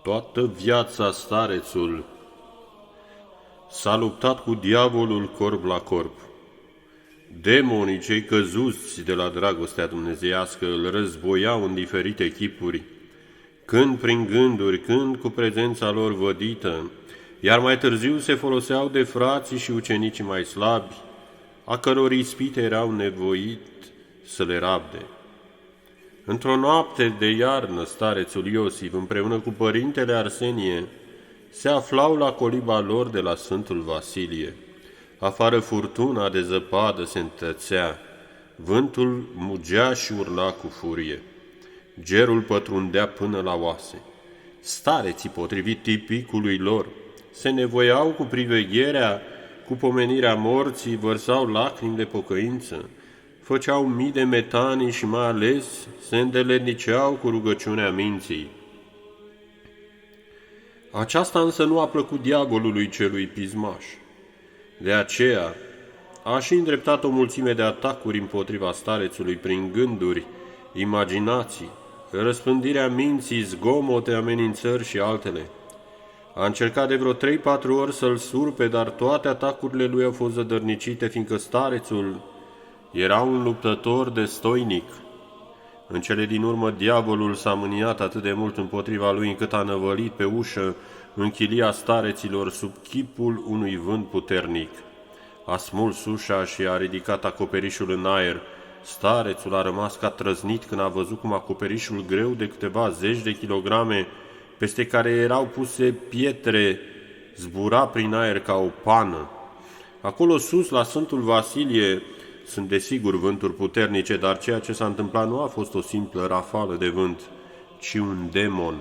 Toată viața starețul s-a luptat cu diavolul corp la corp. Demonii cei căzuți de la dragostea dumnezeiască îl războiau în diferite chipuri, când prin gânduri, când cu prezența lor vădită, iar mai târziu se foloseau de frații și ucenicii mai slabi, a căror ispite erau nevoit să le rabde. Într-o noapte de iarnă, starețul Iosif, împreună cu părintele Arsenie, se aflau la coliba lor de la Sfântul Vasilie. Afară furtuna de zăpadă se întățea, vântul mugea și urla cu furie. Gerul pătrundea până la oase. Stareții, potrivit tipicului lor, se nevoiau cu privegherea, cu pomenirea morții, vărsau lacrimi de pocăință, făceau mii de metanii și mai ales se îndeletniceau cu rugăciunea minții. Aceasta însă nu a plăcut diavolului celui pismaș. De aceea a și îndreptat o mulțime de atacuri împotriva starețului prin gânduri, imaginații, răspândirea minții, zgomote, amenințări și altele. A încercat de vreo 3-4 ori să-l surpe, dar toate atacurile lui au fost zădărnicite, fiindcă starețul era un luptător destoinic. În cele din urmă, diavolul s-a mâniat atât de mult împotriva lui, încât a năvălit pe ușă în chilia stareților sub chipul unui vânt puternic. A smuls ușa și a ridicat acoperișul în aer. Starețul a rămas ca trăznit când a văzut cum acoperișul greu de câteva zeci de kilograme, peste care erau puse pietre, zbura prin aer ca o pană. Acolo sus, la Sfântul Vasilie, sunt desigur vânturi puternice, dar ceea ce s-a întâmplat nu a fost o simplă rafală de vânt, ci un demon.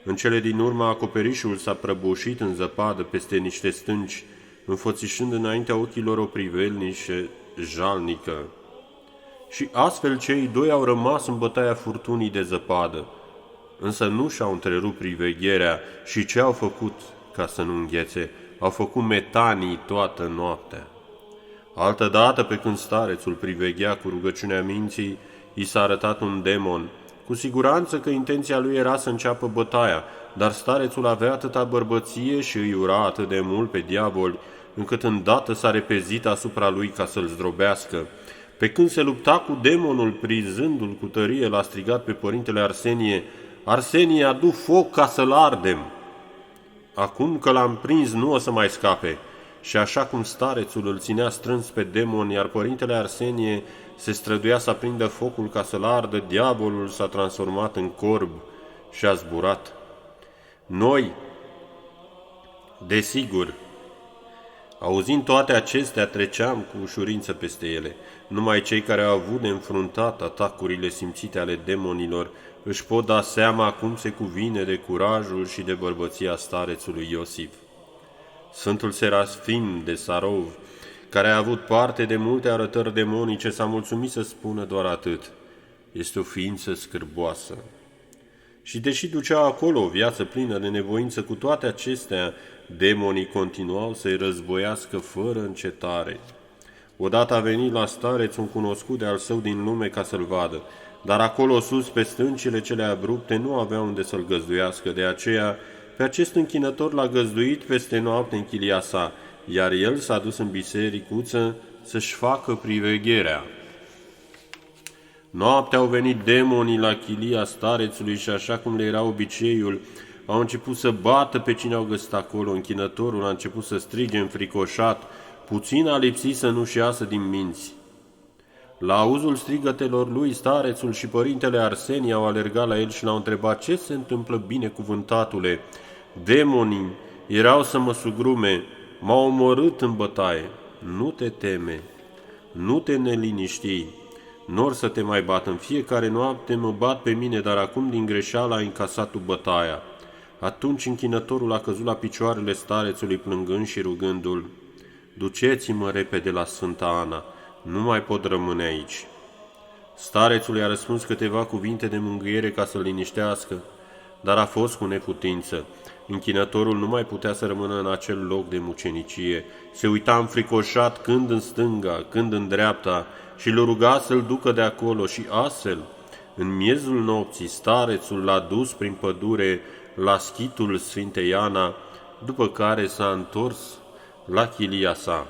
În cele din urmă, acoperișul s-a prăbușit în zăpadă peste niște stânci, înfățișând înaintea ochilor o privelnice jalnică. Și astfel cei doi au rămas în bătaia furtunii de zăpadă, însă nu și-au întrerupt privegherea și ce au făcut ca să nu înghețe? Au făcut metanii toată noaptea. Altădată, pe când starețul priveghea cu rugăciunea minții, i s-a arătat un demon. Cu siguranță că intenția lui era să înceapă bătaia, dar starețul avea atâta bărbăție și îi ura atât de mult pe diavol, încât îndată s-a repezit asupra lui ca să-l zdrobească. Pe când se lupta cu demonul, prizându-l cu tărie, l-a strigat pe părintele Arsenie: „Arsenie, adu foc ca să-l ardem!” Acum că l-am prins, nu o să mai scape. Și așa cum starețul îl ținea strâns pe demon, iar părintele Arsenie se străduia să aprindă focul ca să-l ardă, diavolul s-a transformat în corb și a zburat. Noi, desigur, auzind toate acestea, treceam cu ușurință peste ele. Numai cei care au avut de înfruntat atacurile simțite ale demonilor își pot da seama cum se cuvine de curajul și de bărbăția starețului Iosif. Sfântul Serafim de Sarov, care a avut parte de multe arătări demonice, s-a mulțumit să spună doar atât: este o ființă scârboasă. Și deși ducea acolo o viață plină de nevoință, cu toate acestea, demonii continuau să-i războiască fără încetare. Odată a venit la stareț un cunoscut de-al său din lume ca să-l vadă, dar acolo sus, pe stâncile cele abrupte, nu avea unde să-l găzduiască, de aceea pe acest închinător l-a găzduit peste noapte în chilia sa, iar el s-a dus în bisericuță să-și facă privegherea. Noaptea au venit demonii la chilia starețului și, așa cum le era obiceiul, au început să bată pe cine au găsit acolo. Închinătorul a început să strige înfricoșat, puțin a lipsit să nu-și iasă din minți. La auzul strigătelor lui, starețul și părintele Arsenie au alergat la el și l-au întrebat: „Ce se întâmplă, binecuvântatule? Demonii erau să mă sugrume, m-au omorât în bătaie.” „Nu te teme, nu te neliniști, n-or să te mai bat. În fiecare noapte mă bat pe mine, dar acum din greșeală ai încasat tu bătaia.” Atunci închinătorul a căzut la picioarele starețului, plângând și rugându-l: „Duceți-mă repede la Sfânta Ana, nu mai pot rămâne aici.” Starețul i-a răspuns câteva cuvinte de mângâiere ca să-l liniștească, dar a fost cu neputință. Închinătorul nu mai putea să rămână în acel loc de mucenicie. Se uita înfricoșat când în stânga, când în dreapta și l-a rugat să-l ducă de acolo și astfel, în miezul nopții, starețul l-a dus prin pădure la schitul Sfintei Ana, după care s-a întors la chilia sa.